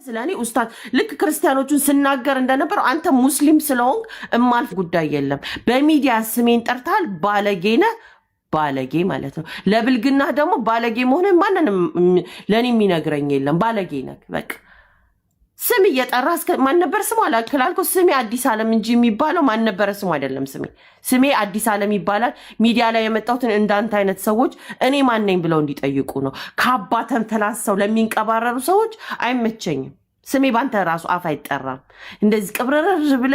ስለኔ ኡስታዝ ልክ ክርስቲያኖቹን ስናገር እንደነበረው አንተ ሙስሊም ስለሆንክ እማልፍ ጉዳይ የለም። በሚዲያ ስሜን ጠርታል ባለጌነ ባለጌ ማለት ነው። ለብልግና ደግሞ ባለጌ መሆን ማንንም ለኔ የሚነግረኝ የለም። ባለጌ ነህ በቃ። ስም እየጠራ ማን ነበር ስሙ አላልኩ። ስሜ አዲስ ዓለም እንጂ የሚባለው ማን ነበር ስሙ አይደለም። ስሜ አዲስ ዓለም ይባላል። ሚዲያ ላይ የመጣሁትን እንዳንተ አይነት ሰዎች እኔ ማን ነኝ ብለው እንዲጠይቁ ነው። ከአባተም ተላሰው ለሚንቀባረሩ ሰዎች አይመቸኝም። ስሜ ባንተ ራሱ አፍ አይጠራም። እንደዚህ ቅብረረር ብለ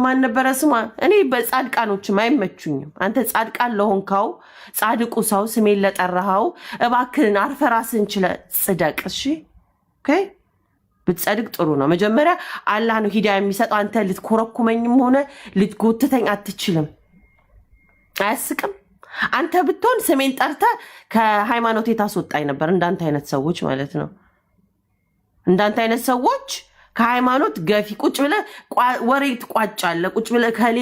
ማን ነበረ ስሙ እኔ በጻድቃኖችም አይመቹኝም። አንተ ጻድቃን ለሆንካው ጻድቁ ሰው ስሜን ለጠራኸው እባክህን አርፈ ራስህን ችለህ ጽደቅ። እሺ ኦኬ ብትጸድቅ ጥሩ ነው። መጀመሪያ አላህ ነው ሂዳያ የሚሰጠው። አንተ ልትኮረኩመኝም ሆነ ልትጎትተኝ አትችልም። አያስቅም? አንተ ብትሆን ስሜን ጠርተህ ከሃይማኖት ታስወጣኝ ነበር። እንዳንተ አይነት ሰዎች ማለት ነው። እንዳንተ አይነት ሰዎች ከሃይማኖት ገፊ ቁጭ ብለህ ወሬ ትቋጫለህ። ቁጭ ብለህ ከሌ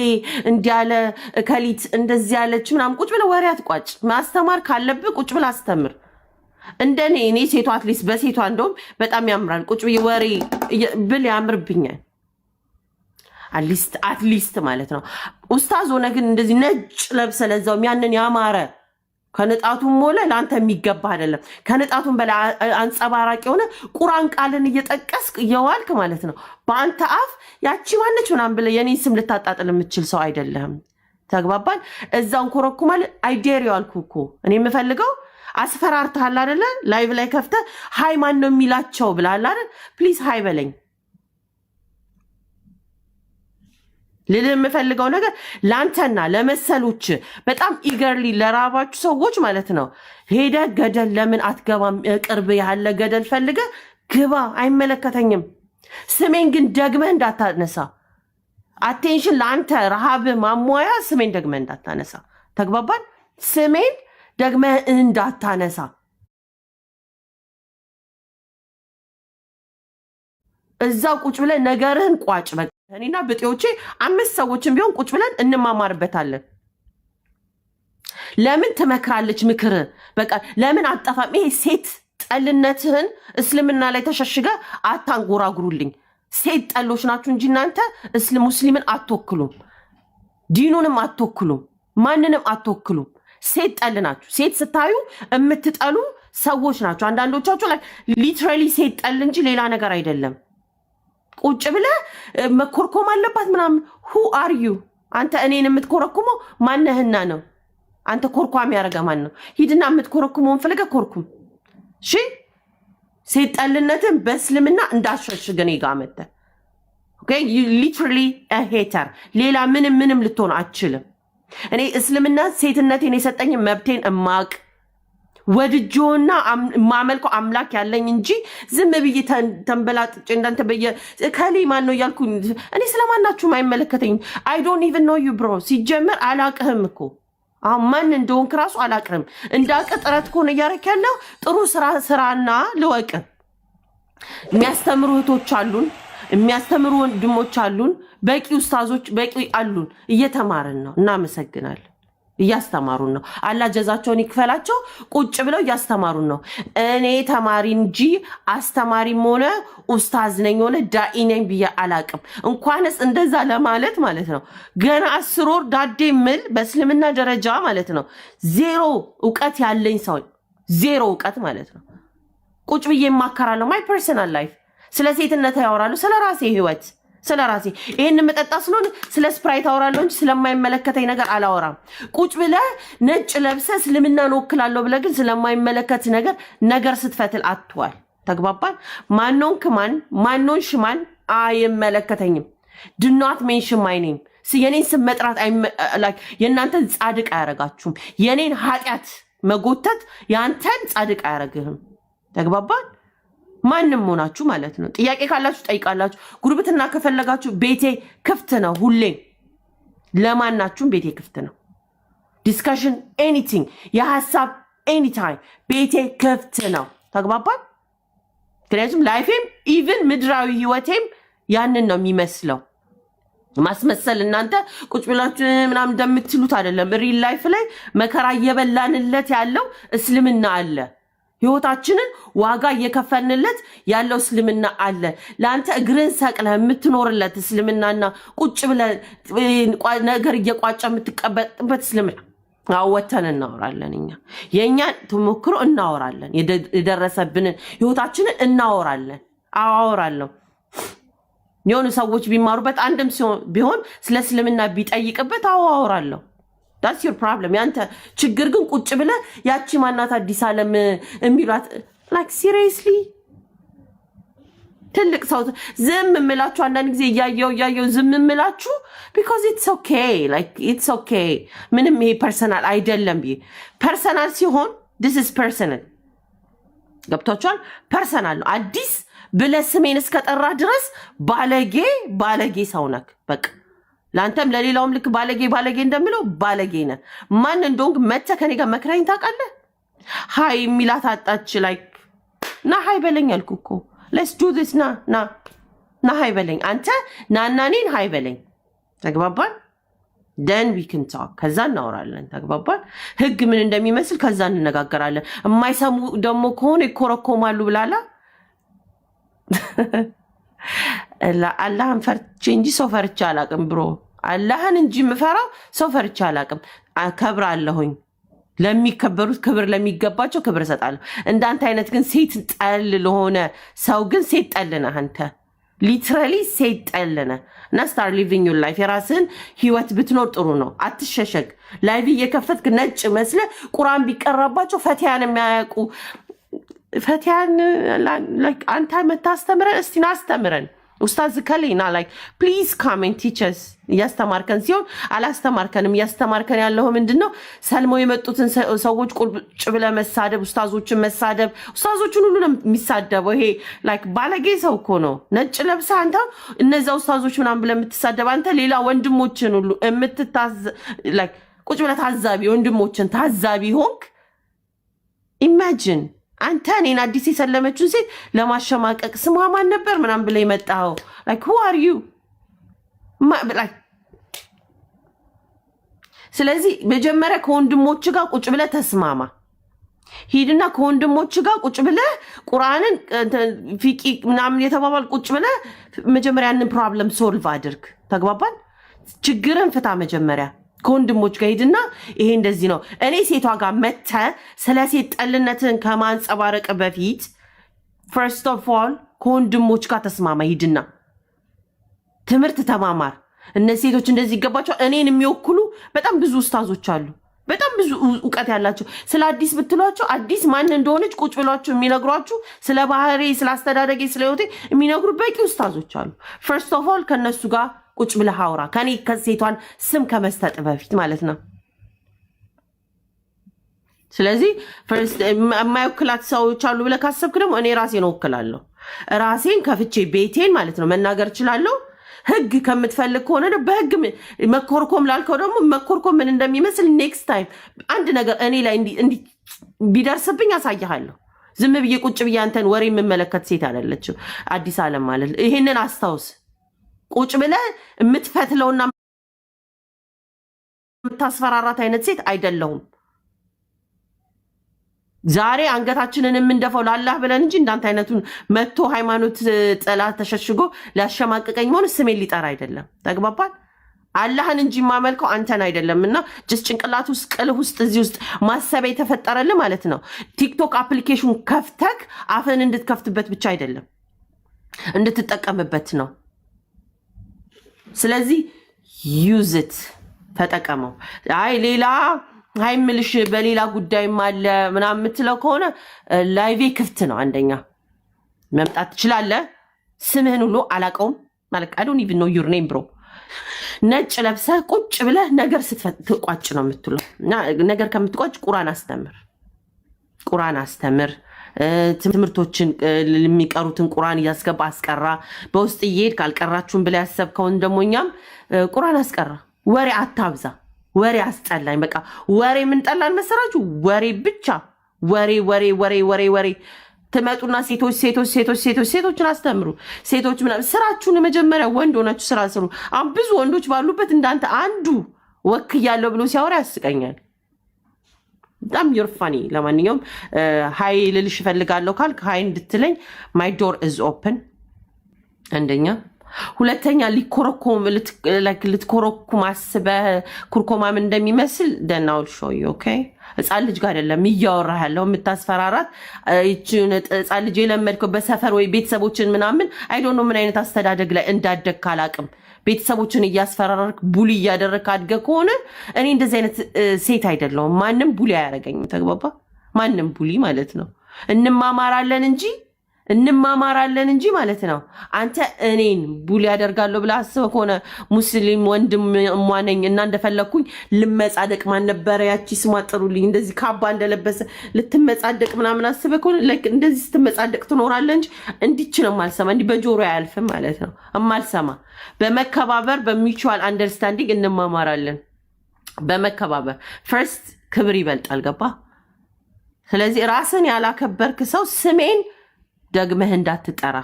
እንዲያለ ከሊት እንደዚህ ያለች ምናምን ቁጭ ብለህ ወሬ አትቋጭ። ማስተማር ካለብህ ቁጭ ብለህ አስተምር። እንደኔ እኔ ሴቷ አትሊስት በሴቷ እንደውም በጣም ያምራል። ቁጭ ብዬ ወሬ ብል ያምርብኛል። አትሊስት ማለት ነው። ኡስታዝ ሆነ ግን እንደዚህ ነጭ ለብሰ ለዛውም ያንን ያማረ ከንጣቱም ሞለ ለአንተ የሚገባ አይደለም። ከንጣቱም በላይ አንጸባራቂ የሆነ ቁርአን ቃልን እየጠቀስክ እየዋልክ ማለት ነው። በአንተ አፍ ያቺ ማነች ምናምን ብለህ የኔን ስም ልታጣጥል የምትችል ሰው አይደለህም። ተግባባን? እዛውን ኮረኩማል አይዴር ያልኩ እኮ እኔ የምፈልገው አስፈራርተሃል አይደለ? ላይቭ ላይ ከፍተህ ሃይ ማን ነው የሚላቸው ብለሃል አይደል? ፕሊዝ ሃይ በለኝ። ልልህ የምፈልገው ነገር ለአንተና ለመሰሎች በጣም ኢገርሊ ለራባችሁ ሰዎች ማለት ነው። ሄደ ገደል ለምን አትገባም? ቅርብ ያለ ገደል ፈልገ ግባ። አይመለከተኝም። ስሜን ግን ደግመህ እንዳታነሳ። አቴንሽን ለአንተ ረሃብ ማሟያ ስሜን ደግመህ እንዳታነሳ። ተግባባን? ስሜን ደግመህ እንዳታነሳ። እዛው ቁጭ ብለን ነገርህን ቋጭ። በቃ እኔና ብጤዎቼ 5 ሰዎችን ቢሆን ቁጭ ብለን እንማማርበታለን። ለምን ትመክራለች ምክር? በቃ ለምን አጠፋም? ይሄ ሴት ጠልነትህን እስልምና ላይ ተሸሽገ አታንጎራጉሩልኝ። ሴት ጠሎች ናችሁ እንጂ እናንተ ሙስሊምን አትወክሉም፣ ዲኑንም አትወክሉም፣ ማንንም አትወክሉም። ሴት ጠል ናችሁ። ሴት ስታዩ የምትጠሉ ሰዎች ናቸው። አንዳንዶቻችሁ ላይ ሊትራሊ ሴት ጠል እንጂ ሌላ ነገር አይደለም። ቁጭ ብለህ መኮርኮም አለባት ምናምን። ሁ አር ዩ አንተ? እኔን የምትኮረኩመው ማነህና ነው? አንተ ኮርኳም ያደረገ ማን ነው? ሂድና የምትኮረኩመውን ፈልገ ኮርኩም። እሺ ሴት ጠልነትን በእስልምና እንዳሸሽግ እኔ ጋ መተህ ኦኬ። ዩ ሊትራሊ ሄተር። ሌላ ምንም ልትሆን አትችልም። እኔ እስልምና ሴትነቴን የሰጠኝ መብቴን እማቅ ወድጆና ማመልኮ አምላክ ያለኝ እንጂ ዝም ብዬ ተንበላጥጬ እንዳንተ ከሌ ማን ነው እያልኩ እኔ ስለማናችሁም አይመለከተኝም። አይ ዶንት ኢቭን ኖ ዩ ብሮ። ሲጀመር አላቅህም እኮ አሁን ማን እንደሆንክ ራሱ አላቅህም። እንዳውቅ ጥረት ከሆነ እያደረክ ያለው ጥሩ ስራና ልወቅ። የሚያስተምሩ እህቶች አሉን፣ የሚያስተምሩ ወንድሞች አሉን፣ በቂ ኡስታዞች በቂ አሉን። እየተማርን ነው። እናመሰግናለን። እያስተማሩን ነው። አላህ ጀዛቸውን ይክፈላቸው። ቁጭ ብለው እያስተማሩን ነው። እኔ ተማሪ እንጂ አስተማሪም ሆነ ኡስታዝ ነኝ ሆነ ዳኢ ነኝ ብዬ አላቅም። እንኳንስ እንደዛ ለማለት ማለት ነው። ገና 10 ወር ዳዴ ምል በእስልምና ደረጃ ማለት ነው። 0 እውቀት ያለኝ ሰው 0 እውቀት ማለት ነው። ቁጭ ብዬ የማከራለሁ። ማይ ፐርሰናል ላይፍ ስለ ሴትነት ያወራሉ፣ ስለ ራሴ ህይወት ስለ ራሴ። ይሄን መጠጣ ስለሆነ ስለ ስፕራይት አወራለሁ እንጂ ስለማይመለከተኝ ነገር አላወራም። ቁጭ ብለህ ነጭ ለብሰህ እስልምናን ወክላለሁ ብለህ ግን ስለማይመለከት ነገር ስትፈትል አትዋል። ተግባባን? ማንኖንክ ማንኖንሽ ማን አይመለከተኝም። do not mention my name። የኔን ስም መጥራት የእናንተን ጻድቅ አያረጋችሁም። የኔን ኃጢአት መጎተት ያንተን ጻድቅ አያረግህም። ተግባባን? ማንም ሆናችሁ ማለት ነው። ጥያቄ ካላችሁ ጠይቃላችሁ። ጉርብትና ከፈለጋችሁ ቤቴ ክፍት ነው። ሁሌም ለማናችሁም ቤቴ ክፍት ነው። ዲስከሽን ኤኒቲንግ፣ የሀሳብ ኤኒታይም ቤቴ ክፍት ነው። ተግባባን? ምክንያቱም ላይፌም ኢቭን ምድራዊ ህይወቴም ያንን ነው የሚመስለው። ማስመሰል እናንተ ቁጭ ብላችሁ ምናምን እንደምትሉት አይደለም። ሪል ላይፍ ላይ መከራ እየበላንለት ያለው እስልምና አለ። ህይወታችንን ዋጋ እየከፈልንለት ያለው እስልምና አለ። ለአንተ እግርን ሰቅለ የምትኖርለት እስልምናና ቁጭ ብለህ ነገር እየቋጨ የምትቀበጥበት እስልምና አወተን እናወራለን። እኛ የእኛን ተሞክሮ እናወራለን፣ የደረሰብንን ህይወታችንን እናወራለን። አወራለሁ የሆኑ ሰዎች ቢማሩበት አንድም ቢሆን ስለ እስልምና ቢጠይቅበት አወራለሁ። that's your problem። ያንተ ችግር ግን ቁጭ ብለ ያቺ ማናት አዲስ ዓለም የሚሏት like seriously ትልቅ ሰው ዝም እምላችሁ አንዳንድ ጊዜ እያየው ዝም እምላችሁ because it's okay ምንም ይሄ ፐርሰናል አይደለም። ፐርሰናል ሲሆን this is personal ገብቷችኋል? ፐርሰናል ነው። አዲስ ብለ ስሜን እስከጠራ ድረስ ባለጌ ሰው ነክ በቃ ለአንተም ለሌላውም ልክ ባለጌ እንደምለው ባለጌ ነህ። ማን እንደሆንክ መተህ ከኔ ጋር መክራኝ ታውቃለህ? ሃይ የሚላት አጣች ላይክ ና ሃይ በለኝ አልኩ እኮ let's do this ና ሃይ በለኝ አንተ ናና እኔን ሃይ በለኝ። ተግባባን? then we can talk ከዛ እናወራለን። ተግባባን? ህግ ምን እንደሚመስል ከዛ እንነጋገራለን። የማይሰሙ ደግሞ ከሆነ ይኮረኮማሉ ብላላ አላህን ፈርቼ እንጂ ሰው ፈርቼ አላቅም ብሮ። አላህን እንጂ የምፈራው ሰው ፈርቼ አላቅም። አከብራለሁኝ። ለሚከበሩት ክብር ለሚገባቸው ክብር እሰጣለሁ። እንዳንተ አይነት ግን ሴት ጠል ለሆነ ሰው ግን ሴት ጠል ነህ አንተ። ሊትራሊ ሴት ጠል ነህ እና ስታር ሊቪንግ ዩር ላይፍ። የራስህን ህይወት ብትኖር ጥሩ ነው። አትሸሸግ። ላይቭ እየከፈትክ ነጭ መስለ ቁርአን ቢቀራባቸው ፈቲያን የሚያውቁ ፈቲያን አንተ መታስተምረን እስቲ ናስተምረን ኡስታዝ ከሌና ላይክ ፕሊዝ ካሜንት ቲቸርስ እያስተማርከን ሲሆን አላስተማርከንም። እያስተማርከን ያለው ምንድነው? ሰልሞ የመጡትን ሰዎች ቁጭ ብለ መሳደብ፣ ኡስታዞችን መሳደብ። ኡስታዞችን ሁሉ ነው የሚሳደበው። ይሄ ላይክ ባለጌ ሰው እኮ ነው። ነጭ ለብሳ አንተ እነዛ ኡስታዞች ምናምን ብለ የምትሳደብ አንተ ሌላ ወንድሞችን ሁሉ ላይክ ቁጭ ብለ ታዛቢ ወንድሞችን ታዛቢ ሆንክ። ኢማጂን አንተ እኔን አዲስ የሰለመችውን ሴት ለማሸማቀቅ ስሟ ማን ነበር ምናምን ብለ የመጣው like who are you like ስለዚህ መጀመሪያ ከወንድሞች ጋር ቁጭ ብለ ተስማማ። ሂድና ከወንድሞች ጋር ቁጭ ብለ ቁርአንን ፊቂ ምናምን የተባባል ቁጭ ብለ መጀመሪያ ያንን ፕሮብለም ሶልቭ አድርግ። ተግባባን? ችግርን ፍታ መጀመሪያ ከወንድሞች ጋር ሂድና ይሄ እንደዚህ ነው። እኔ ሴቷ ጋር መተ ስለ ሴት ጠልነትን ከማንጸባረቅ በፊት first of all ከወንድሞች ጋር ተስማማ። ሂድና ትምህርት ተማማር። እነዚህ ሴቶች እንደዚህ ይገባቸው። እኔን የሚወክሉ በጣም ብዙ ኡስታዞች አሉ፣ በጣም ብዙ እውቀት ያላቸው። ስለ አዲስ ብትሏቸው አዲስ ማን እንደሆነች ቁጭ ብሏቸው የሚነግሯችሁ ስለ ባህሪ፣ ስለ አስተዳደጌ፣ ስለ ህይወቴ የሚነግሩ በቂ ኡስታዞች አሉ። first of all ከነሱ ጋር ቁጭ ብለህ አውራ። ከኔ ከሴቷን ስም ከመስጠት በፊት ማለት ነው። ስለዚህ የማይወክላት ሰዎች አሉ ብለህ ካሰብክ ደግሞ እኔ ራሴን እወክላለሁ። ራሴን ከፍቼ ቤቴን ማለት ነው መናገር እችላለሁ። ህግ ከምትፈልግ ከሆነ በህግ መኮርኮም ላልከው ደግሞ መኮርኮም ምን እንደሚመስል ኔክስት ታይም አንድ ነገር እኔ ላይ ቢደርስብኝ አሳይሃለሁ። ዝም ብዬ ቁጭ ብዬ አንተን ወሬ የምመለከት ሴት አይደለችም አዲስ ዓለም ማለት። ይሄንን አስታውስ። ቁጭ ብለህ የምትፈትለውና የምታስፈራራት አይነት ሴት አይደለሁም። ዛሬ አንገታችንን የምንደፋው ለአላህ ብለን እንጂ እንዳንተ አይነቱን መጥቶ ሃይማኖት ጠላት ተሸሽጎ ሊያሸማቅቀኝ መሆን ስሜን ሊጠራ አይደለም። ተግባባል? አላህን እንጂ የማመልከው አንተን አይደለም። እና ጅስ ጭንቅላት ውስጥ ቅልህ ውስጥ እዚህ ውስጥ ማሰቢያ የተፈጠረልህ ማለት ነው። ቲክቶክ አፕሊኬሽን ከፍተክ አፍን እንድትከፍትበት ብቻ አይደለም እንድትጠቀምበት ነው። ስለዚህ ዩዝት ተጠቀመው። አይ ሌላ ሃይምልሽ በሌላ ጉዳይም አለ ምናምን የምትለው ከሆነ ላይቬ ክፍት ነው። አንደኛ መምጣት ትችላለህ። ስምህን ሁሉ አላውቀውም ማለት I don't even know your name bro። ነጭ ለብሰህ ቁጭ ብለህ ነገር ስትቋጭ ነው የምትለው። ነገር ከምትቋጭ ቁርአን አስተምር። ትምህርቶችን የሚቀሩትን ቁርአን እያስገባ አስቀራ። በውስጥ እየሄድክ ካልቀራችሁን ብለህ ያሰብከውን ደግሞ እኛም ቁርአን አስቀራ። ወሬ አታብዛ። ወሬ አስጠላኝ። በቃ ወሬ ምን ጠላን መሰራችሁ? ወሬ ብቻ ወሬ ትመጡና ሴቶችን አስተምሩ። ሴቶች ምናምን ስራችሁን መጀመሪያ ወንድ ሆናችሁ ስራ ስሩ። አሁን ብዙ ወንዶች ባሉበት እንዳንተ አንዱ ወክያለሁ ብሎ ሲያወራ ያስቀኛል። በጣም you're funny ለማንኛውም ሃይ ልልሽ እፈልጋለሁ ካልክ ሃይ እንድትለኝ my door is open አንደኛ ሁለተኛ ልትኮረኩም አስበህ ኩርኮማም እንደሚመስል then I'll show you okay ህፃን ልጅ ጋር አይደለም እያወራህ ያለው የምታስፈራራት እቺን ህፃን ልጅ የለመድከው በሰፈር ወይ ቤተሰቦችን ምናምን I don't know ምን አይነት አስተዳደግ ላይ እንዳደግ ካላቅም ቤተሰቦችን እያስፈራራክ ቡሊ እያደረክ አድገህ ከሆነ እኔ እንደዚህ አይነት ሴት አይደለሁም ማንንም ቡሊ አያረጋኝም ተግባባ ማንንም ቡሊ ማለት ነው እንማማራለን እንጂ ማለት ነው አንተ እኔን ቡሊ ያደርጋለሁ ብለህ አስበህ ከሆነ ሙስሊም ወንድም ማነኝ እና እንደፈለኩኝ ልመጻደቅ ማን ነበር ያቺ ስሟ ጥሩልኝ እንደዚህ ካባ እንደለበሰ ልትመጻደቅ ምናምን አስበህ ከሆነ ላይክ እንደዚህ ስትመጻደቅ ትኖራለህ እንጂ እንዲች ነው ማልሰማ እንዲ በጆሮ ያልፍም ማለት ነው ማልሰማ በመከባበር በሚቹዋል አንደርስታንዲንግ እንማማራለን በመከባበር ፈርስት ክብር ይበልጣል ገባ ስለዚህ ራስን ያላከበርክ ሰው ስሜን ደግመህ እንዳትጠራ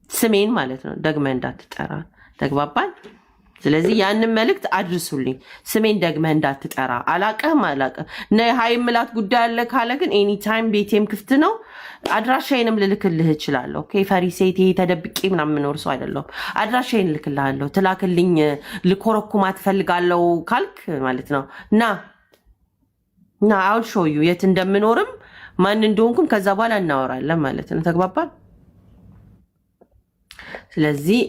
ስሜን ማለት ነው ደግመህ እንዳትጠራ ተግባባን ስለዚህ ያንን መልእክት አድርሱልኝ ስሜን ደግመህ እንዳትጠራ አላቀህም ነይ ሃይ ምላት ጉዳይ አለ ካለ ግን ኤኒ ታይም ቤቴም ክፍት ነው አድራሻዬንም ልልክልህ እችላለሁ ኦኬ ፈሪሴት ተደብቄ ምናምን ኖር ሰው አይደለም አድራሻዬን ልክልሃለሁ ትላክልኝ ልኮረኩማት ፈልጋለሁ ካልክ ማለት ነው ና I'll show you የት እንደምኖርም ማን እንደሆንኩም ከዛ በኋላ እናወራለን ማለት ነው ተግባባን ስለዚህ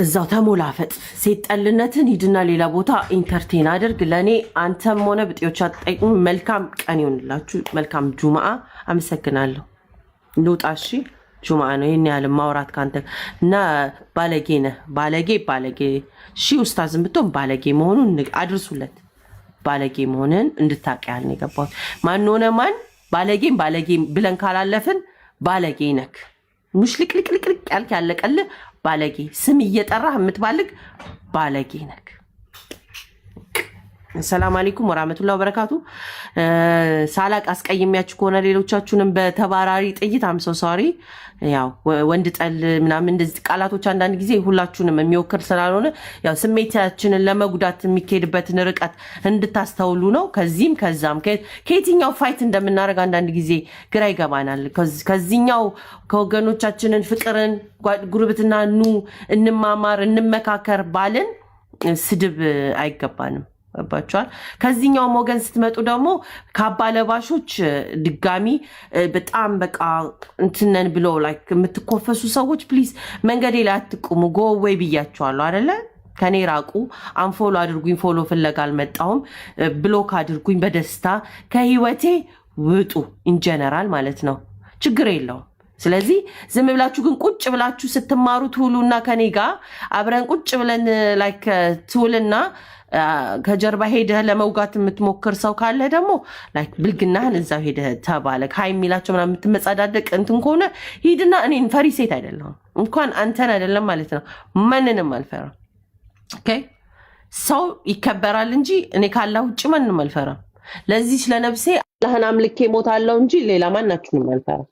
እዛው ተሞላፈጥ ሴጠልነትን ሂድና ሌላ ቦታ ኢንተርቴን አድርግ ለኔ አንተም ሆነ ብጤዎች አትጠይቁ መልካም ቀን ይሁንላችሁ መልካም ጁማአ አመሰግናለሁ ልውጣሽ ጁማአ ነው ይሄን ያለ ማውራት ካንተ እና ባለጌ ነህ ባለጌ እሺ ኡስታዝም ብትሆን ባለጌ መሆኑን አድርሱለት ባለጌ መሆንን እንድታውቅ ያልን የገባው ማን ሆነ ማን ባለጌ ብለን ካላለፍን ባለጌ ነክ ሙሽልቅልቅልቅ ያልክ ያለቀል ባለጌ ስም እየጠራህ የምትባልግ ባለጌ ነክ ሰላም አለይኩም ወራህመቱላሂ ወበረካቱ ሳላቅ አስቀይሜያችሁ ከሆነ ሌሎቻችሁንም በተባራሪ ጥይት አም ሶ ሶሪ ያው ወንድ ጠል ምናምን እንደዚህ ቃላቶች አንዳንድ ጊዜ ሁላችሁንም የሚወክር ስላልሆነ ያው ስሜታችንን ለመጉዳት የሚካሄድበትን ርቀት እንድታስተውሉ ነው ከዚህም ከዛም ከየትኛው ፋይት እንደምናደርግ አንዳንድ ጊዜ ግራ ይገባናል ከዚህኛው ከወገኖቻችንን ፍቅርን ጉርብትና ኑ እንማማር እንመካከር ባልን ስድብ አይገባንም ባቻል ከዚህኛው ሞገን ስትመጡ ደግሞ ካባለባሾች ድጋሚ በጣም በቃ እንትነን ብሎ ላይክ የምትኮፈሱ ሰዎች ፕሊዝ መንገዴ ላይ አትቁሙ ጎ ወይ ብያችኋለሁ አይደለ ከኔ ራቁ አንፎሎ አድርጉኝ ፎሎ ፍለጋ አልመጣሁም ብሎክ አድርጉኝ በደስታ ከህይወቴ ውጡ ኢን ጀነራል ማለት ነው ችግር የለውም ስለዚህ ዝም ብላችሁ ግን ቁጭ ብላችሁ ስትማሩ ትውሉና ከኔ ጋር አብረን ቁጭ ብለን ላይክ ትውልና ከጀርባ ሄደህ ለመውጋት የምትሞክር ሰው ካለ ደግሞ ላይክ ብልግናህን እዛው ሄደህ ተባለ ሃይ የሚላቸው ምናምን የምትመጻዳደቅ እንትን ከሆነ ሂድና እኔን ፈሪ ሴት አይደለሁም እንኳን አንተን አይደለም ማለት ነው ማንንም አልፈራም ኦኬ ሰው ይከበራል እንጂ እኔ ካላህ ውጭ ማንንም አልፈራም ለዚህ ስለነፍሴ አላህን አምልኬ ሞታለሁ እንጂ ሌላ ማናችንም አልፈራም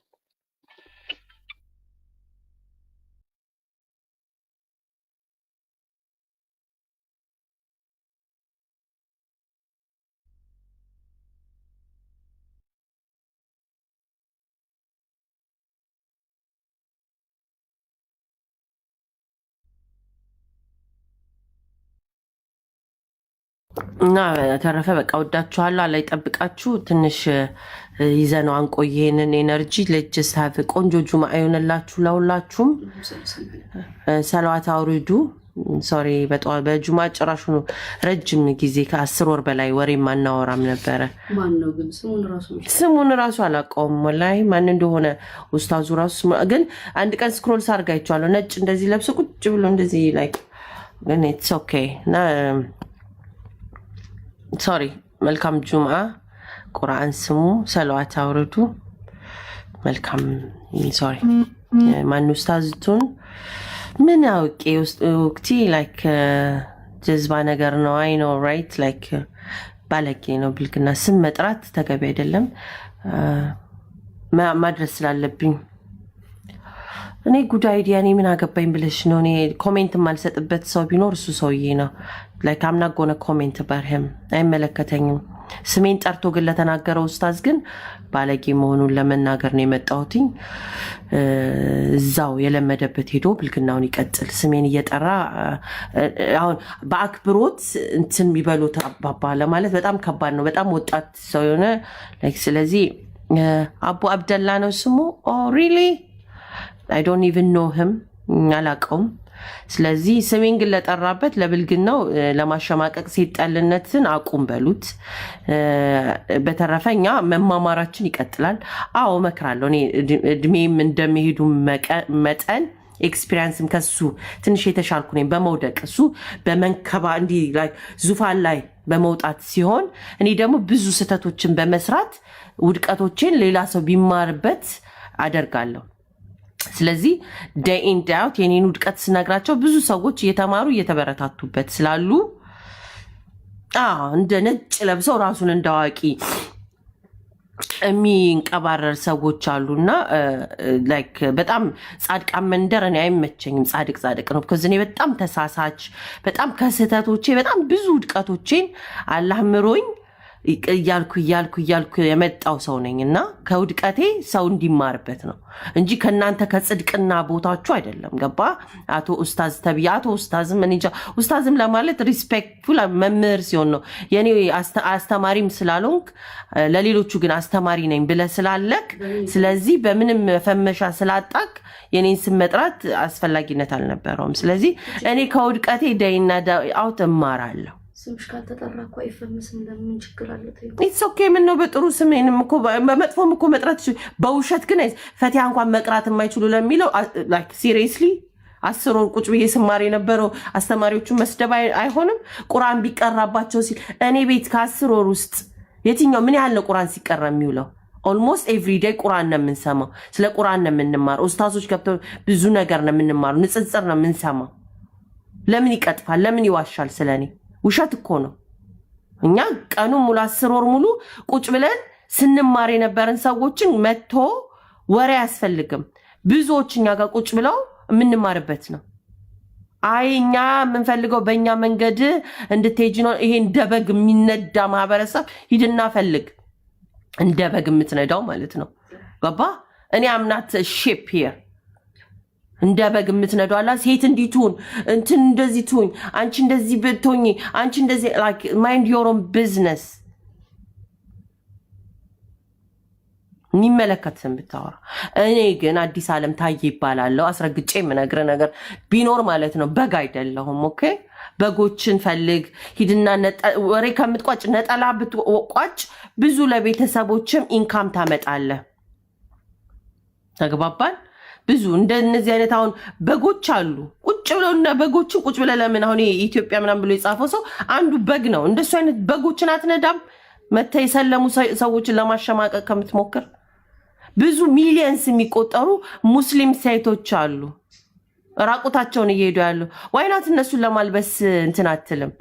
እና ተረፈ በቃ ወዳችኋለሁ አላ ይጠብቃችሁ ትንሽ ይዘነው አንቆየንን ኤነርጂ ለጅስ ሀቭ ቆንጆ ጁማ ይሆንላችሁ ለሁላችሁም ሰላዋት አውርዱ ሶሪ በጁማ ጭራሹ ረጅም ጊዜ ከ10 ወር በላይ ወሬ ማናወራም ነበረ ማን ነው ግን ስሙን ራሱ አላውቀውም ወላሂ ማን እንደሆነ ኡስታዙ ራሱ ግን አንድ ቀን ስክሮል ሳርጋ አይቻለሁ ነጭ እንደዚህ ለብሶ ቁጭ ብሎ እንደዚህ ላይክ ግን ኢትስ ኦኬ ና ሶሪ መልካም ጁምዓ ቁርአን ስሙ ሰላዋት አውርዱ መልካም ሶሪ ማን ኡስታዝቱን ምን አውቄ ወቅቲ ላይክ ጀዝባ ነገር ነው አይ ኖ ራይት ላይክ ባለጌ ነው ብልግና ስም መጥራት ተገቢ አይደለም ማድረስ ስላለብኝ እኔ ጉድ አይዲያ እኔ ምን አገባኝ ብለሽ ነው? እኔ ኮሜንት የማልሰጥበት ሰው ቢኖር እሱ ሰውዬ ነው። ላይክ አምና ጎነ ኮሜንት ባርህም አይመለከተኝም። ስሜን ጠርቶ ግን ለተናገረው ኡስታዝ ግን ባለጌ መሆኑን ለመናገር ነው የመጣሁትኝ። እዛው የለመደበት ሄዶ ብልግናውን ይቀጥል። ስሜን እየጠራ አሁን በአክብሮት እንትን የሚበሉት አባባ ለማለት በጣም ከባድ ነው። በጣም ወጣት ሰው የሆነ ስለዚህ አቡ አብደላ ነው ስሙ። ኦ ሪሊ I don't even know him አላቀውም። ስለዚህ ስሜን ግን ለጠራበት ለብልግናው ለማሸማቀቅ ሲጠልነትን አቁም በሉት። በተረፈኛ መማማራችን ይቀጥላል። አዎ መክራለሁ። እኔ እድሜም እንደሚሄዱ መጠን ኤክስፒሪየንስም ከሱ ትንሽ የተሻልኩ ነኝ በመውደቅ እሱ በመንከባ እንዲህ ላይ ዙፋን ላይ በመውጣት ሲሆን እኔ ደግሞ ብዙ ስህተቶችን በመስራት ውድቀቶችን ሌላ ሰው ቢማርበት አደርጋለሁ። ስለዚህ ዴይ ኢን ዴይ አውት የኔን ውድቀት ስነግራቸው ብዙ ሰዎች እየተማሩ እየተበረታቱበት ስላሉ እንደ ነጭ ለብሰው ራሱን እንዳዋቂ የሚንቀባረር ሰዎች አሉና ላይክ በጣም ጻድቃን መንደር እኔ አይመቸኝም። ጻድቅ ነው። because እኔ በጣም ተሳሳች በጣም ከስህተቶቼ በጣም ብዙ ውድቀቶቼን አላህ ምሮኝ እያልኩ የመጣው ሰው ነኝ እና ከውድቀቴ ሰው እንዲማርበት ነው እንጂ ከናንተ ከጽድቅና ቦታችሁ አይደለም። ገባ? አቶ ኡስታዝ ተብያ አቶ ኡስታዝም እንጃ ኡስታዝም ለማለት ሪስፔክትፉል መምህር ሲሆን ነው። የኔ አስተማሪም ስላልሆንክ ለሌሎቹ ግን አስተማሪ ነኝ ብለህ ስላለክ ስለዚህ በምንም መፈመሻ ስላጣክ የኔን ስም መጥራት አስፈላጊነት አልነበረውም። ስለዚህ እኔ ከውድቀቴ ዴይና ዴይ አውት እማራለሁ። ስምሽ ካልተጠራ እኮ አይፈምስም። ለምን ችግር አለ? ኢትስ ኦኬ። ምን ነው በጥሩ ስሜንም እኮ በመጥፎም እኮ መጥራት በውሸት ግን ፈቲያ እንኳን መቅራት የማይችሉ ለሚለው ላይክ ሲሪየስሊ 10 ወር ቁጭ ብዬ ስማር የነበረው አስተማሪዎቹን መስደብ አይሆንም? ቁርአን ቢቀራባቸው ሲል እኔ ቤት ከ10 ወር ውስጥ የትኛው ምን ያህል ነው ቁርአን ሲቀራ የሚውለው? ኦልሞስት ኤቭሪዴይ ቁርአን ነው የምንሰማው። ስለ ቁርአን ነው የምንማረው። ኡስታዞች ገብተው ብዙ ነገር ነው የምንማረው። ንጽጽር ነው የምንሰማው። ለምን ይቀጥፋል? ለምን ይዋሻል? ስለኔ ውሸት እኮ ነው። እኛ ቀኑ ሙሉ 10 ወር ሙሉ ቁጭ ብለን ስንማር የነበረን ሰዎችን መጥቶ ወሬ አያስፈልግም። ብዙዎች እኛ ጋር ቁጭ ብለው የምንማርበት ነው። አይ እኛ የምንፈልገው በእኛ መንገድ እንድትሄጂ ነው። ይሄ እንደ በግ የሚነዳ ማህበረሰብ ሂድና ፈልግ። እንደ በግ የምትነዳው ማለት ነው። ገባ? እኔ አምናት ሼፕ ሂር እንደ በግ የምትነዳው አላ ሴት እንዲቱን እንትን እንደዚህ ትሁኝ፣ አንቺ እንደዚህ ብትሆኚ፣ አንቺ እንደዚህ ላይክ ማይንድ ዮር ኦን ቢዝነስ የሚመለከትን ብታወራ። እኔ ግን አዲስ ዓለም ታዬ ይባላለሁ። አስረግጬ የምነግርህ ነገር ቢኖር ማለት ነው በግ አይደለሁም። ኦኬ በጎችን ፈልግ ሂድና ወሬ ከምትቋጭ ነጠላ ብትቋጭ ብዙ ለቤተሰቦችም ኢንካም ታመጣለህ። ተግባባን? ብዙ እንደነዚህ አይነት አሁን በጎች አሉ። ቁጭ ብለውና በጎችን ቁጭ ብለ ለምን አሁን ኢትዮጵያ ምናምን ብሎ የጻፈው ሰው አንዱ በግ ነው። እንደሱ አይነት በጎችን አትነዳም? መተ የሰለሙ ሰዎችን ለማሸማቀቅ ከምትሞክር ብዙ ሚሊየንስ የሚቆጠሩ ሙስሊም ሴቶች አሉ ራቁታቸውን እየሄዱ ያሉ። ዋይናት እነሱን ለማልበስ እንትን አትልም?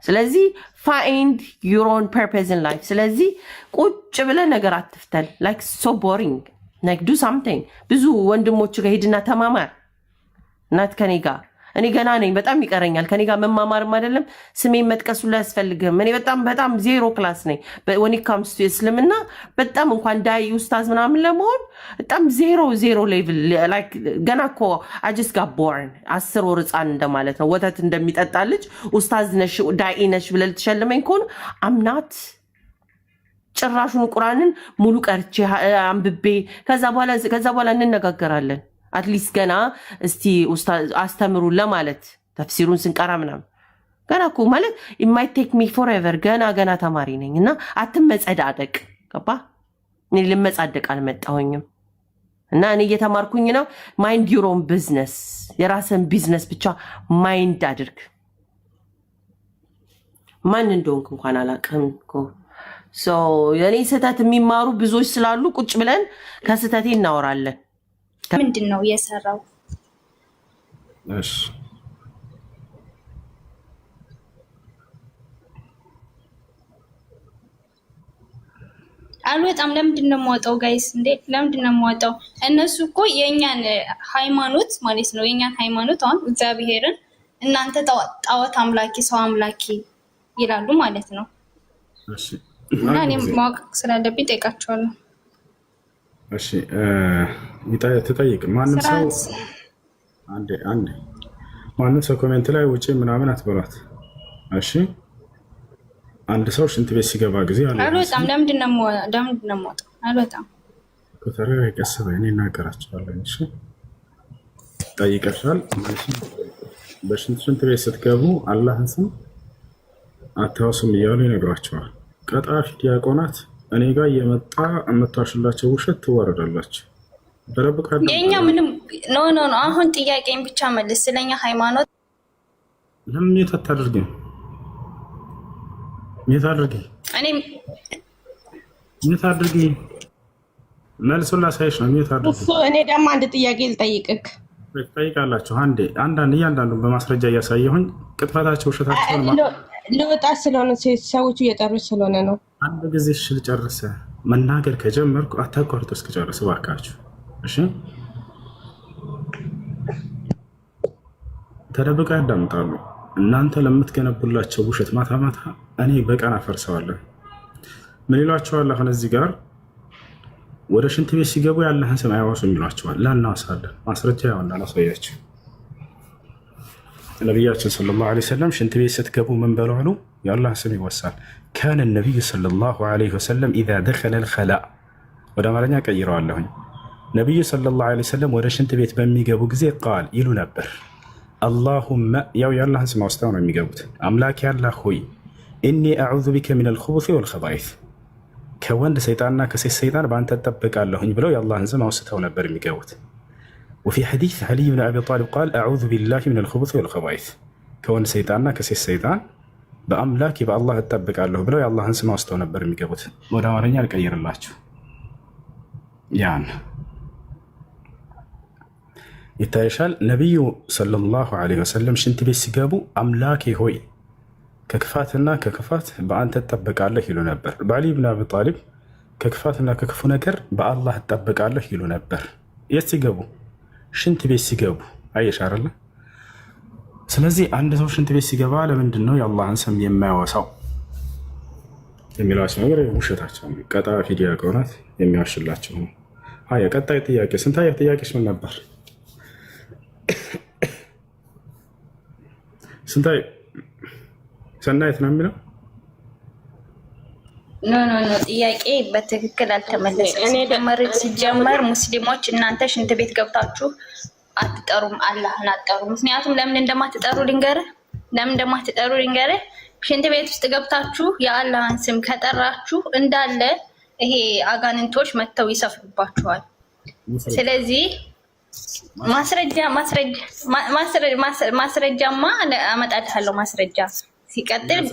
ስለዚህ find your own purpose in life። ስለዚህ ቁጭ ብለ ነገር አትፍተል። like so boring like do something። ብዙ ወንድሞች ጋር ሄድና ተማማር። እናት ከኔ ጋር እኔ ገና ነኝ፣ በጣም ይቀረኛል። ከኔ ጋር መማማርም አይደለም ስሜን መጥቀሱ ላይ ያስፈልግም። እኔ በጣም ዜሮ ክላስ ነኝ when it comes to እስልምና። በጣም እንኳን ዳይ ኡስታዝ ምናምን ለመሆን በጣም ዜሮ ሌቭል like ገና እኮ I just got born 10 ወር ህፃን እንደማለት ነው። ወተት እንደሚጠጣ ልጅ ኡስታዝ ነሽ ዳይ ነሽ ብለህ ልትሸልመኝ ከሆነ I'm not። ጭራሹን ቁርአንን ሙሉ ቀርቼ አንብቤ ከዛ በኋላ እንነጋገራለን። አትሊስት ገና እስቲ ኡስታዝ አስተምሩ ለማለት ተፍሲሩን ስንቀራ ምናምን ገና እኮ ማለት it might take me forever። ገና ተማሪ ነኝ እና አትመጸዳደቅ። ገባ? እኔ ልመጻደቅ አልመጣሁኝም እና እኔ እየተማርኩኝ ነው። ማይንድ ዩር ኦን ቢዝነስ። የራስን ቢዝነስ ብቻ ማይንድ አድርግ። ማን እንደሆንክ እንኳን አላውቅም እኮ የኔ ስህተት የሚማሩ ብዙዎች ስላሉ ቁጭ ብለን ከስህተቴ እናወራለን። ምንድን ነው የሰራው? እሺ አልወጣም። ለምንድን ነው የምወጣው? ጋይስ እንዴ ለምንድን ነው የምወጣው? እነሱ እኮ የእኛን ሃይማኖት ማለት ነው የእኛን ሃይማኖት አሁን እግዚአብሔርን እናንተ ጣዖት አምላኪ ሰው አምላኪ ይላሉ ማለት ነው። እሺ እና እኔም ማወቅ ስላለብኝ ጠይቃቸዋለሁ። እሺ ትጠይቅ። ማንም ሰው አንዴ ማንም ሰው ኮሜንት ላይ ውጪ ምናምን አትበሏት። እሺ አንድ ሰው ሽንት ቤት ሲገባ ጊዜ አልወጣም። ለምንድን ነው የምወጣው? አልወጣም። ከተረጋጋ ቀስ በይ፣ እኔ እናገራቸዋለሁ። እሺ ጠይቀሻል። በሽንት ቤት ስትገቡ አላህን ስም አታውሱም እያሉ ይነግሯቸዋል። ቀጣፊ ዲያቆናት እኔ ጋር እየመጣ የምታሽላቸው ውሸት ትዋረዳላችሁ። በረብ የኛ ምንም ኖ አሁን ጥያቄን ብቻ መልስ። ስለኛ ሃይማኖት ለምን የታታድርግ ታድርጊ መልሱን ላሳይሽ ነው። እኔ ደግሞ አንድ ጥያቄ ልጠይቅክ። ጠይቃላችሁ። እያንዳንዱ በማስረጃ እያሳየሁኝ ቅጥፈታቸው ውሸታቸውን ልወጣ ስለሆነ ሰዎቹ እየጠሩች ስለሆነ ነው። አንድ ጊዜ ሽል ጨርሰ መናገር ከጀመርኩ አታቋርጦ እስክጨርስ እባካችሁ። እሺ ተደብቀው ያዳምጣሉ። እናንተ ለምትገነቡላቸው ውሸት ማታ ማታ እኔ በቀን አፈርሰዋለሁ። ምን ይሏቸዋል? አሁን እዚህ ጋር ወደ ሽንት ቤት ሲገቡ ያለህን ስም አያወሱም ይሏቸዋል። ላናወሳለን ማስረጃ ያውና ላሳያችሁ። ነቢያችን ሰለላሁ ዐለይሂ ወሰለም ሽንት ቤት ስትገቡ ምን በሉ አሉ? የአላህ ስም ይወሳል። ካነ ነቢዩ ሰለላሁ ዐለይሂ ወሰለም ኢዛ ደኸለ ልኸላእ፣ ወደ አማርኛ ቀይረዋለሁኝ። ነቢዩ ሰለላሁ ዐለይሂ ወሰለም ወደ ሽንት ቤት በሚገቡ ጊዜ ቃል ይሉ ነበር፣ አላሁመ፣ ያው የአላህን ስም አውስተው ነው የሚገቡት። አምላክ ያላህ ሆይ ኢኒ አዑዙ ቢከ ሚን አልኹቡሲ ወልኸባኢስ፣ ከወንድ ሰይጣንና ከሴት ሰይጣን በአንተ እጠብቃለሁኝ ብለው የአላህን ስም አውስተው ነበር የሚገቡት። وفي حديث علي بن أبي طالب قال أعوذ بالله من الخبث والخبائث، كون سيطاننا كسيس سيطان بأملاك بالله التبك الله بلو يا الله انسمع استو نبر ميقبوت ودورنيا لكير الله يعني يتايشال نبي صلى الله عليه وسلم شنت بيس سيقابو أملاكي هوي ككفاتنا ككفات بأنت التبك الله يلو نبر. بعلي بن أبي طالب ككفاتنا ككفو نكر بالله التبك الله يلو نبر يستيقابو ሽንት ቤት ሲገቡ አየሽ አይደለ? ስለዚህ አንድ ሰው ሽንት ቤት ሲገባ ለምንድን ነው የአላህን ስም የማያወሳው የሚሏቸው ነገር ውሸታቸው ነው። ቀጣፊ ዲያቆናት የሚዋሽላቸው ነው። አየ ቀጣይ ጥያቄ ስንታየ ጥያቄሽ ምን ነበር? ስንታይ ሰናይት ነው የሚለው ኖ ጥያቄ በትክክል አልተመለሰም። ሲጀመር ሙስሊሞች እናንተ ሽንት ቤት ገብታችሁ አትጠሩም፣ አላህን አትጠሩም። ምክንያቱም ለምን እንደማትጠሩ ልንገርህ። ሽንት ቤት ውስጥ ገብታችሁ የአላህን ስም ከጠራችሁ እንዳለ ይሄ አጋንንቶች መጥተው ይሰፍሩባችኋል። ስለዚህ ማስረጃማ አመጣልሃለሁ ማስረጃ። ሲቀጥል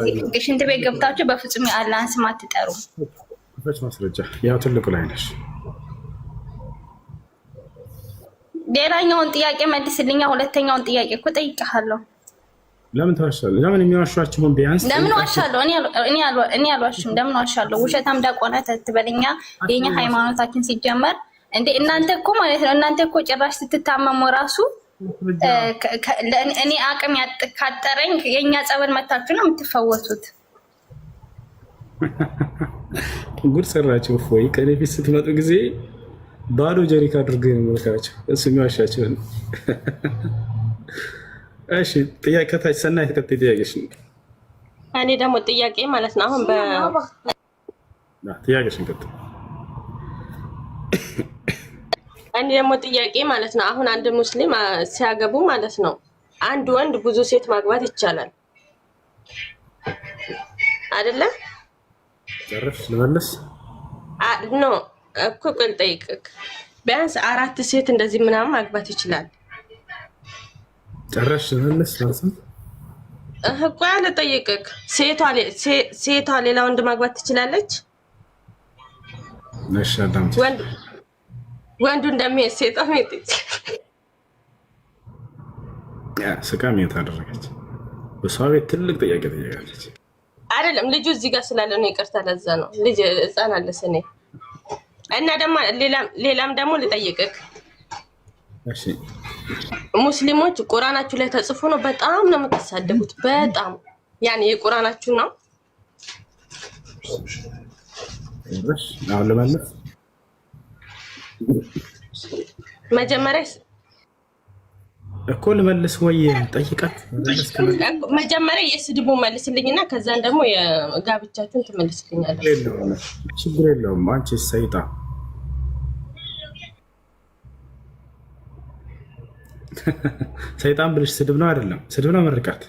ሽንት ቤት ገብታችሁ በፍጹም የአላህን ስም አትጠሩ። ማስረጃ ያው ትልቁ ላይ ነሽ። ሌላኛውን ጥያቄ መልስልኛ። ሁለተኛውን ጥያቄ እኮ ጠይቄሃለሁ። ለምን ተዋሻለህ? ለምን የሚዋሻችሁን ቢያንስ ለምን ዋሻለሁ? እኔ አልዋሽም። ለምን ዋሻለሁ? ውሸታም ዳቆናት አትበልኛ። የኛ ሃይማኖታችን ሲጀመር እንዴ እናንተ እኮ ማለት ነው። እናንተ እኮ ጭራሽ ስትታመሙ ራሱ እኔ አቅም ካጠረኝ የኛ ጸበል መታችሁ ነው የምትፈወሱት። ጉድ ሰራችሁ ወይ? ከነፊት ስትመጡ ጊዜ ባዶ ጀሪካ አድርገው መልካቸው እሱ የሚዋሻቸው ነው። እሺ ጥያቄ ከታች ሰናይ ተከታይ ጥያቄሽ ነው። እኔ ደግሞ ጥያቄ ማለት ነው አሁን ጥያቄሽን ቀጥል። እኔ ደግሞ ጥያቄ ማለት ነው አሁን አንድ ሙስሊም ሲያገቡ ማለት ነው አንድ ወንድ ብዙ ሴት ማግባት ይቻላል አይደለ? ጨርሽ ልመልስ ኖ እኮ ቆይ ልጠይቅህ። ቢያንስ 4 ሴት እንደዚህ ምናምን ማግባት ይችላል። ጨርሽ ልመልስ ማለት ነው እኮ ያለ ጠይቅህ። ሴቷ ሌላ ወንድ ማግባት ትችላለች? ነሽ አዳም ወንዱ እንደሚሄድ ሴቷ ሜት ስቃሚ ታደረገች። በሷ ቤት ትልቅ ጥያቄ ትጠይቃለች። አይደለም ልጁ እዚህ ጋር ስላለ ነው። ይቅርታ ለዛ ነው ልጅ ህፃን አለ። ስኔ እና ደግሞ ሌላም ደግሞ ልጠይቅህ። እሺ ሙስሊሞች ቁርአናችሁ ላይ ተጽፎ ነው በጣም ነው የምትሳደቡት። በጣም ያኔ የቁርአናችሁ ነው። እሺ አሁን ለማለት መጀመሪያ እኮ ልመልስ ወይ ጠይቃት። መጀመሪያ የስድቡ መልስልኝና ከዛን ደግሞ የጋብቻችሁን ትመልስልኛለህ። ችግር የለውም። አንቺ ሰይጣን ሰይጣን ብልሽ ስድብ ነው አይደለም? ስድብ ነው ምርቃት።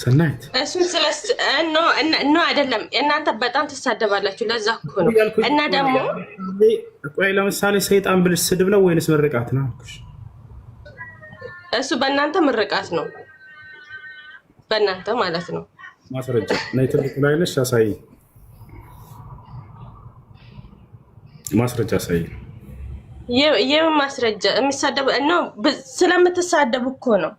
ሰናይት እሱን ስለስ ነው አይደለም? እናንተ በጣም ትሳደባላችሁ። ለዛ እኮ ነው። እና ደግሞ ቆይ ለምሳሌ ሰይጣን ብልሽ ስድብ ነው ወይንስ ምርቃት ነው አልኩሽ? እሱ በእናንተ ምርቃት ነው፣ በእናንተ ማለት ነው። ማስረጃ ነይ ትልቁ ላይ ነሽ፣ አሳይ። ማስረጃ አሳይ። የምን ማስረጃ? የሚሳደቡ ነው ስለምትሳደቡ እኮ ነው።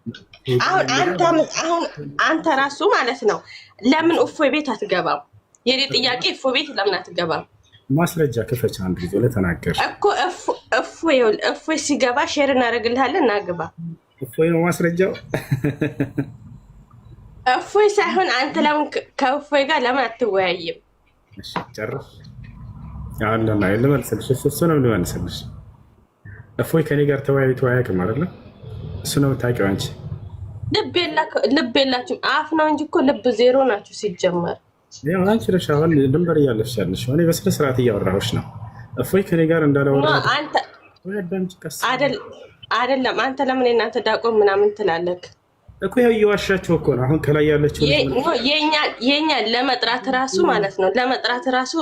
አሁን አንተ ራሱ ማለት ነው ለምን እፎይ ቤት አትገባም? የኔ ጥያቄ እፎይ ቤት ለምን አትገባም? ማስረጃ ክፈች። አንድ ጊዜ ለተናገር እኮ እፎይ ሲገባ ሼር እናደርግልሃለን፣ እናግባ። እፎይ ነው ማስረጃው። እፎይ ሳይሆን አንተ ለምን ከእፎይ ጋር ለምን አትወያይም? እሺ ጨርስ። ያለና ልመልስልሽ፣ እሱ ነው ልመልስልሽ። እፎይ ከኔ ጋር ተወያይቶ አያውቅም አይደለ? እሱ ነው የምታውቂው አንቺ። ልብ የላችሁም፣ አፍ ነው እንጂ እኮ ልብ ዜሮ ናችሁ ሲጀመር። ያው አንቺ ነሽ አሁን ድንበር እያለፍሽ ያለሽ። እኔ በስነ ስርዓት እያወራሁሽ ነው። እፎይ ከኔ ጋር እንዳላወራ አንተ አይደለም። አንተ ለምን እናንተ ዳቆም ምናምን ትላለህ እኮ? ያው እየዋሻቸው እኮ ነው። አሁን ከላይ ያለችው የኛ ለመጥራት ራሱ ማለት ነው። ለመጥራት ራሱ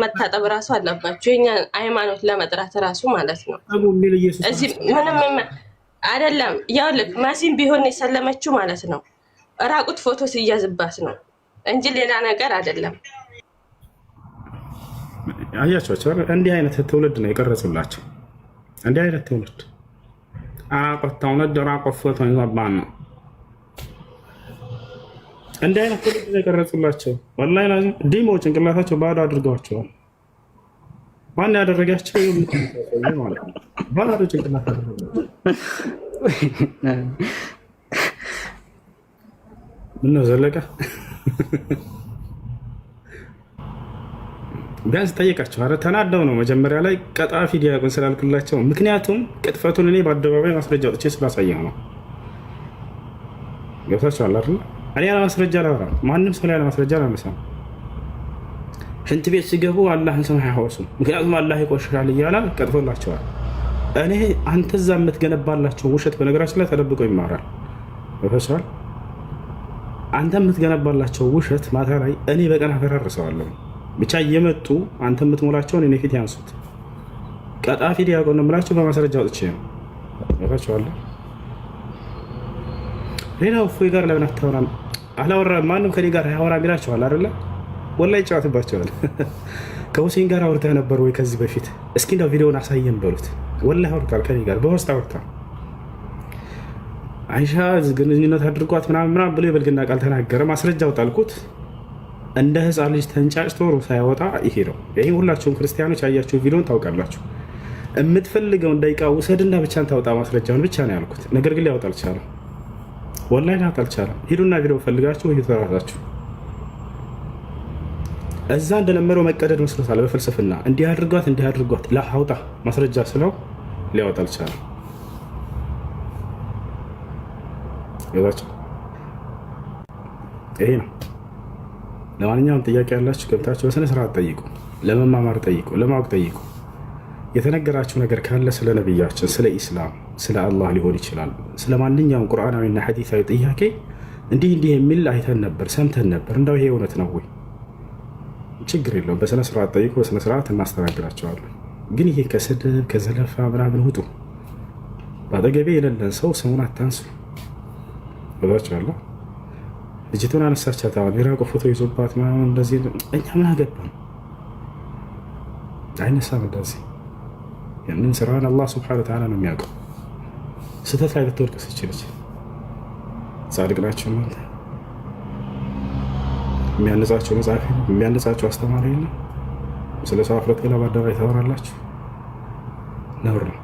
መታጠብ ራሱ አለባችሁ። የኛ ሃይማኖት ለመጥራት ራሱ ማለት ነው። እዚህ ምንም አይደለም። ያው ልክ መሲም ቢሆን የሰለመችው ማለት ነው ራቁት ፎቶ ሲያዝባት ነው እንጂ ሌላ ነገር አይደለም። አያቸው እንዲህ አይነት ትውልድ ነው የቀረጹላቸው። እንዲህ አይነት ትውልድ አራቆታው ነው ራቆት ፎቶ ይዘባን ነው። እንዲህ አይነት ትውልድ ነው የቀረጹላቸው። ወላሂ ላዚም ዲሞ ጭንቅላታቸው ባዶ አድርገዋቸዋል። ማን ያደረጋቸው ማለት ነው? ባዶ ጭንቅላታቸው ምነው ዘለቀ? ቢያንስ ጠይቃቸው። ኧረ ተናደው ነው መጀመሪያ ላይ ቀጣፊ ዲያቆን ስላልክላቸው። ምክንያቱም ቅጥፈቱን እኔ በአደባባይ ማስረጃ ወጥቼ ስላሳየው ነው። ገብታችኋል አይደል? እኔ ያለ ማስረጃ አላወራም። ማንም ሰው ላይ ያለ ማስረጃ አላነሳም። ሽንት ቤት ሲገቡ አላህን ስም አያወሱም። ምክንያቱም አላህ ይቆሽሻል እያለ ቀጥፎላቸዋል። እኔ አንተ እዛ የምትገነባላቸው ውሸት በነገራችን ላይ ተደብቆ ይማራል። ገብታችኋል? አንተ የምትገነባላቸው ውሸት ማታ ላይ እኔ በቀን አፈራርሰዋለሁ። ብቻ እየመጡ አንተ የምትሞላቸውን እኔ ፊት ያንሱት። ቀጣፊ ዲያቆን ነው የምላቸው በማስረጃ ወጥቼ ነው። ገብታችኋል? ሌላው እፎይ ጋር ለምን አታወራም? አላወራም። ማንም ከኔ ጋር ያወራም ይላቸዋል አይደለ? ወላሂ ይጫወትባቸዋል። ከሁሴን ጋር አውርተህ ነበር ወይ ከዚህ በፊት? እስኪ እንደው ቪዲዮውን አሳየን በሉት። ወላሂ አውርቷል፣ ከኔ ጋር በውስጥ አውርቷል። አይሻ ግንኙነት አድርጓት ምናምን ብሎ የበልግና ቃል ተናገረ። ማስረጃው ጣልኩት። እንደ ህፃን ልጅ ተንጫጭቶ ሳያወጣ ይሄ ነው። ይህ ሁላችሁም ክርስቲያኖች ያያችሁ ቪዲዮን ታውቃላችሁ። የምትፈልገውን ደቂቃ ውሰድና ብቻን ታውጣ ማስረጃውን ብቻ ነው ያልኩት። ነገር ግን ሊያወጣ አልቻለም። ወላሂ ሊያወጣ አልቻለም። ሂዱና ቪዲዮ ፈልጋችሁ እየተራራችሁ እዛ እንደለመደው መቀደድ መስሎታል። በፍልስፍና እንዲህ አድርጓት ላውጣ ማስረጃ ስለው ሊያወጣ አልቻለም። ይሄ ነው። ለማንኛውም ጥያቄ ያላችሁ ገብታችሁ በስነ ስርዓት ጠይቁ፣ ለመማማር ጠይቁ፣ ለማወቅ ጠይቁ። የተነገራችሁ ነገር ካለ ስለ ነቢያችን፣ ስለ ኢስላም፣ ስለ አላህ ሊሆን ይችላል። ስለ ማንኛውም ቁርአናዊና ሐዲሳዊ ጥያቄ እንዲህ የሚል አይተን ነበር፣ ሰምተን ነበር፣ እንዳው ይሄ እውነት ነው ወይ? ችግር የለውም። በስነ ስርዓት ጠይቁ፣ በስነ ስርዓት እናስተናግዳቸዋለን። ግን ይሄ ከስድብ ከዘለፋ ምናምን ውጡ። በአጠገቤ የሌለን ሰው ስሙን አታንሱ። በዛችኋለሁ። ልጅቱን አነሳቻት። አሁን የራቆ ፎቶ ይዞባት ምናምን እንደዚህ እኛ ምን አገባን? አይነሳም እንደዚህ። ያንን ስራን አላህ ስብሐነሁ ወተዓላ ነው የሚያውቀው። ስህተት ላይ ልትወድቅ ስችልች ጻድቅ ናቸው እናንተ። የሚያነጻቸው መጽሐፍ የሚያነጻቸው አስተማሪ የለም። ስለ ሰው ሀፍረት ገላ በአደባባይ ታወራላችሁ? ነውር ነው።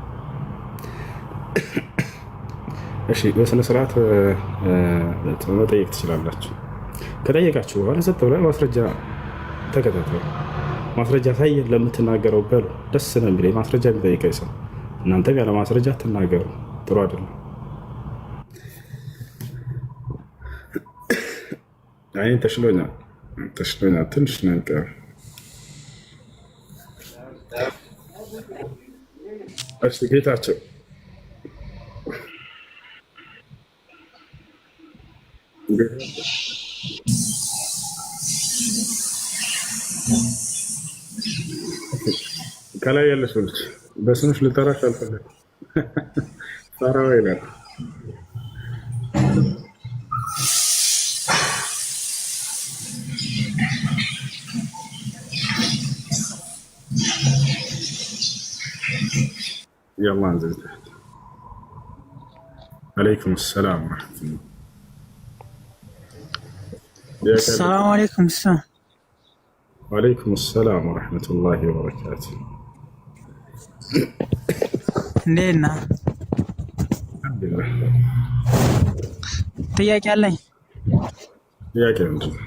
እሺ በስነ ስርዓት መጠየቅ ትችላላችሁ። ከጠየቃችሁ በኋላ ሰጥ ብላ ማስረጃ ተከታተሉ። ማስረጃ ሳይል ለምትናገረው በሉ። ደስ ነው የሚለኝ ማስረጃ የሚጠይቀኝ ሰው። እናንተም ያለ ማስረጃ ትናገሩ፣ ጥሩ አይደለም። አይን ተሽሎኛል ትንሽ ነው የሚቀረው። እሺ ጌታቸው ከላይ ያለሽ ልጅ በስምሽ ልጠራሽ አልፈለግም። ሳራዋ ይላል። يلا انزل تحت. عليكم السلام ورحمة الله. السلام عليكم. السلام. وعليكم السلام ورحمة الله وبركاته. لينا الحمد لله. ጥያቄ አለኝ። ጥያቄ ምንድን ነው?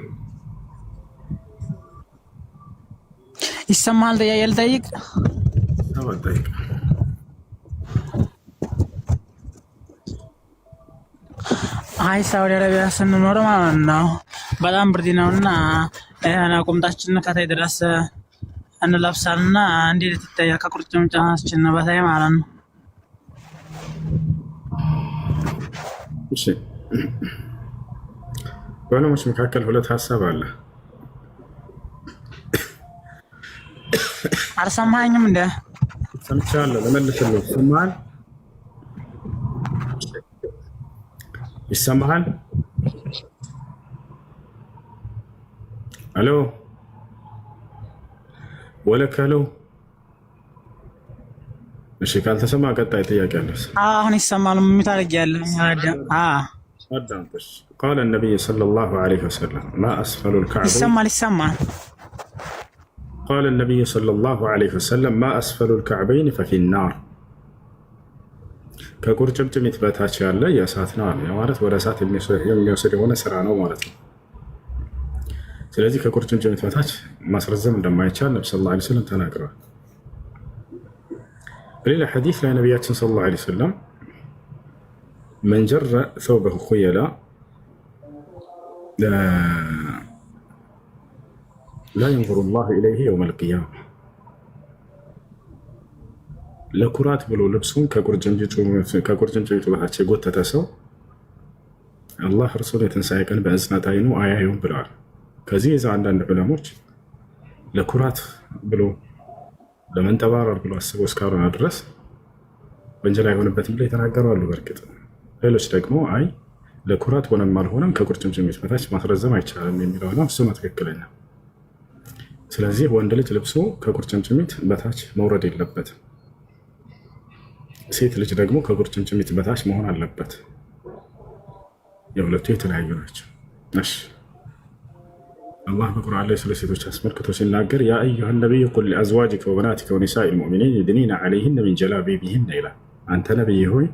ይሰማል? ጥያቄ ልጠይቅ? ጠይቅ። አይ ሳውዲ አረቢያ ስንኖር ማለት ነው በጣም ብርድ ነውና ቁምጣችንን ከታይ ድረስ እንለብሳልና እንዴት ይታያል? ከቁርጭምጭሚታችን በታይ ማለት ነው። እሺ በዑለሞች መካከል ሁለት ሀሳብ አለ። አልሰማኸኝም እንደ ሰምቻለሁ። ለመልስልህ ይሰማሃል? ይሰማሃል? አሎ ወለከሎ። እሺ ካልተሰማ ቀጣይ ጥያቄ አለስ። አሁን ይሰማል? ምን ታደርጊያለሽ? አዳምጥሽ። ቃለ ነቢይ ሰለላሁ ዐለይሂ ወሰለም ማ አስፈሉ ልከዕበይን ይሰማል። ቃለ ነቢይ ሰለላሁ ዐለይሂ ወሰለም ማ አስፈሉ ልከዕበይን ፈፊ ናር። ከቁርጭምጭሚት በታች ያለ የእሳት ነው አለ። ማለት ወደ እሳት የሚወስድ የሆነ ስራ ነው ማለት ነው። ስለዚህ ከቁርጭምጭሚት በታች ማስረዘም እንደማይቻል ነቢ ሰለላሁ ዐለይሂ ወሰለም ተናግረዋል። በሌላ ሐዲስ ላይ ነቢያችን ሰለላሁ ዐለይሂ ወሰለም መን ጀረ ሰውበሁ ኹየላ ላ የንظሩ ላሁ ኢለይሂ የውመል ቂያማ። ለኩራት ብሎ ልብሱን ከቁርጭምጭሚቱ በታች የጎተተ ሰው አላህ እርሱን የትንሣኤ ቀን በእዝነት አይኑ አያዩም ብለዋል። ከዚህ የዛ አንዳንድ ዑለሞች ለኩራት ብሎ ለመንጠባረር ብሎ አስቦ እስካልሆነ ድረስ ወንጀል አይሆንበትም ብለው የተናገሩ አሉ። በእርግጥ ሌሎች ደግሞ አይ ለኩራት ሆነም አልሆነም ከቁርጭምጭሚት በታች ማስረዘም አይቻልም የሚለው ነው። እሱ ነው ትክክለኛ። ስለዚህ ወንድ ልጅ ልብሱ ከቁርጭምጭሚት በታች መውረድ የለበትም። ሴት ልጅ ደግሞ ከቁርጭምጭሚት በታች መሆን አለበት። የሁለቱ የተለያዩ ናቸው። እሺ አላህ በቁርአን ላይ ስለ ሴቶች አስመልክቶ ሲናገር ያ አዩሃ ነቢይ ቁል ሊአዝዋጅከ ወበናቲከ ወኒሳኢል ሙእሚኒን ዩድኒነ ዐለይሂነ ሚን ጀላቢቢሂን ይላል። አንተ ነቢይ ሆይ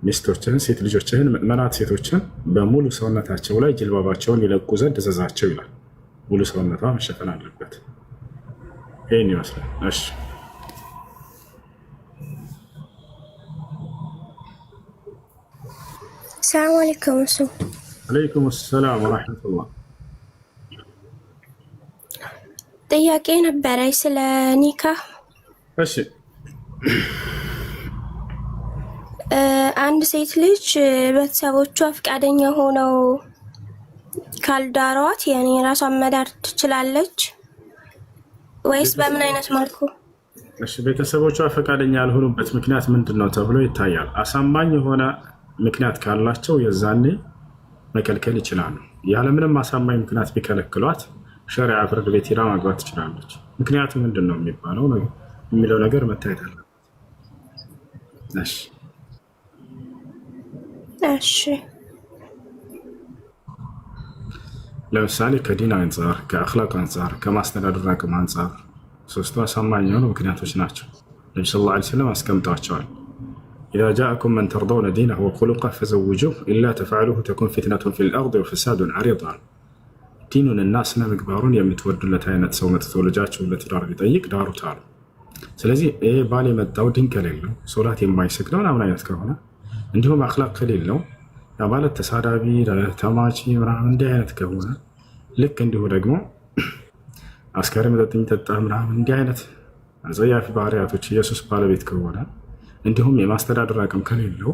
ሚስቶችህን፣ ሴት ልጆችህን፣ ምእመናት ሴቶችን በሙሉ ሰውነታቸው ላይ ጅልባባቸውን ይለቁ ዘንድ እዘዛቸው ይላል። ሙሉ ሰውነቷ መሸፈን አለበት። ይህን ይመስላል። እሺ ሰላም አለይኩም። እሱ አለይኩም ሰላም ወራህመቱላህ። ጥያቄ ነበረኝ ስለ ኒካህ። እሺ አንድ ሴት ልጅ ቤተሰቦቿ ፈቃደኛ ሆነው ካልዳሯት ያኔ ራሷን መዳር ትችላለች ወይስ በምን አይነት መልኩ? እሺ ቤተሰቦቿ ፈቃደኛ ያልሆኑበት ምክንያት ምንድን ነው ተብሎ ይታያል። አሳማኝ የሆነ ምክንያት ካላቸው የዛኔ መከልከል ይችላሉ። ያለምንም አሳማኝ ምክንያት ቢከለክሏት ሸሪዓ ፍርድ ቤት ሄዳ ማግባት ትችላለች። ምክንያቱ ምንድን ነው የሚባለው የሚለው ነገር መታየት አለበት። እሺ ለምሳሌ ከዲን አንጻር፣ ከአኽላቅ አንጻር፣ ከማስተዳደር አቅም አንጻር ሶስቱ አሳማኝ የሆኑ ምክንያቶች ናቸው። ነቢ ስ ላ ስለም አስቀምጠዋቸዋል። ኢዛ ጃአኩም መን ተርደውነ ዲነሁ ወኹሉቀሁ ፈዘውጁህ ኢላ ተፍዐሉሁ ተኩን ፊትነቱን ፊል አርድ ወፈሳዱን ዐሪድ አሉ። ዲኑንና ስነ ምግባሩን የምትወዱለት አይነት ሰው መጥቶ ልጃችሁን ለትዳር ቢጠይቅ ዳሩት አሉ። ስለዚህ ይህ ባል የመጣው ዲን ከሌለው ሶላት የማይሰግድ ምናምን አይነት ከሆነ እንዲሁም አክላቅ ከሌለው ማለት ተሳዳቢ ተማቺ ምናምን እንዲህ አይነት ከሆነ ልክ እንዲሁ ደግሞ አስካሪ መጠጥ የሚጠጣ ምናምን እንዲህ አይነት አጸያፊ ባህሪያቶች ኢየሱስ ባለቤት ከሆነ እንዲሁም የማስተዳደር አቅም ከሌለው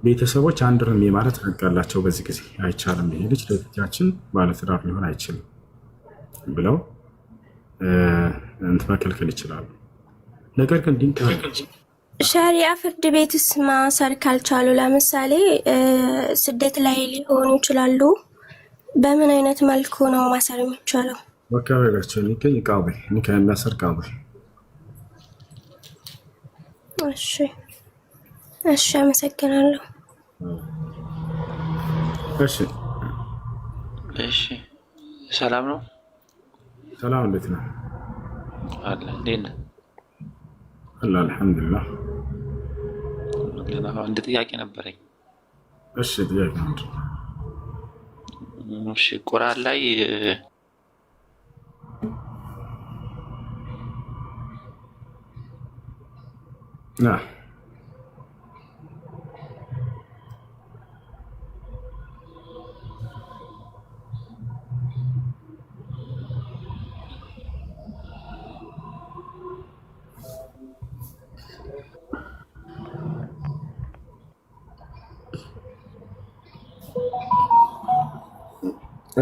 ቤተሰቦች አንድ ርሜ ማለት ህግ አላቸው። በዚህ ጊዜ አይቻልም፣ ይሄ ልጅ ለልጃችን ባለትዳር ሊሆን አይችልም ብለው መከልከል ይችላሉ። ነገር ግን ድንቅ ሸሪያ ፍርድ ቤትስ ማሰር ካልቻሉ ለምሳሌ ስደት ላይ ሊሆኑ ይችላሉ። በምን አይነት መልኩ ነው ማሰር የሚቻለው? በአካባቢያቸው የሚገኝ ቃዲ ኒካ የሚያሰር ቃዲ። እሺ፣ አመሰግናለሁ። እሺ፣ ሰላም ነው? ሰላም፣ እንዴት ነው? አለ እንዴት ነህ? አለ አልሐምዱሊላህ። አንድ ጥያቄ ነበረኝ። እሺ፣ ጥያቄ ነው። እሺ፣ ቁርአን ላይ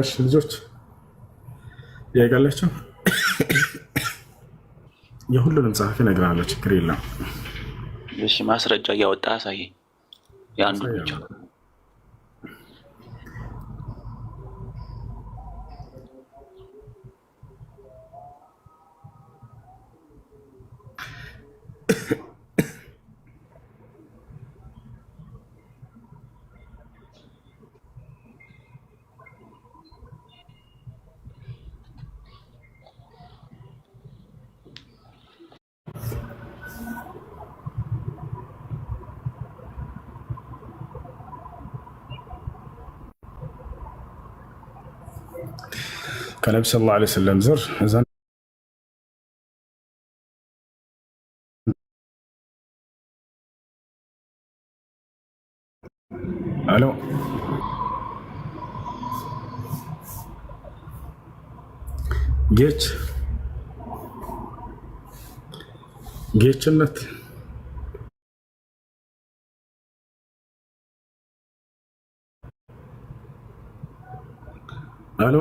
እሺ ልጆች ያጋላችሁ የሁሉንም ጸሐፊ እነግርሃለሁ፣ ችግር የለም። እሺ ማስረጃ እያወጣ አሳየኝ። የአንዱ ብቻ ከነቢ ሰለላሁ ዐለይሂ ወሰለም ዘር እዛ አሎ ጌችነት አሎ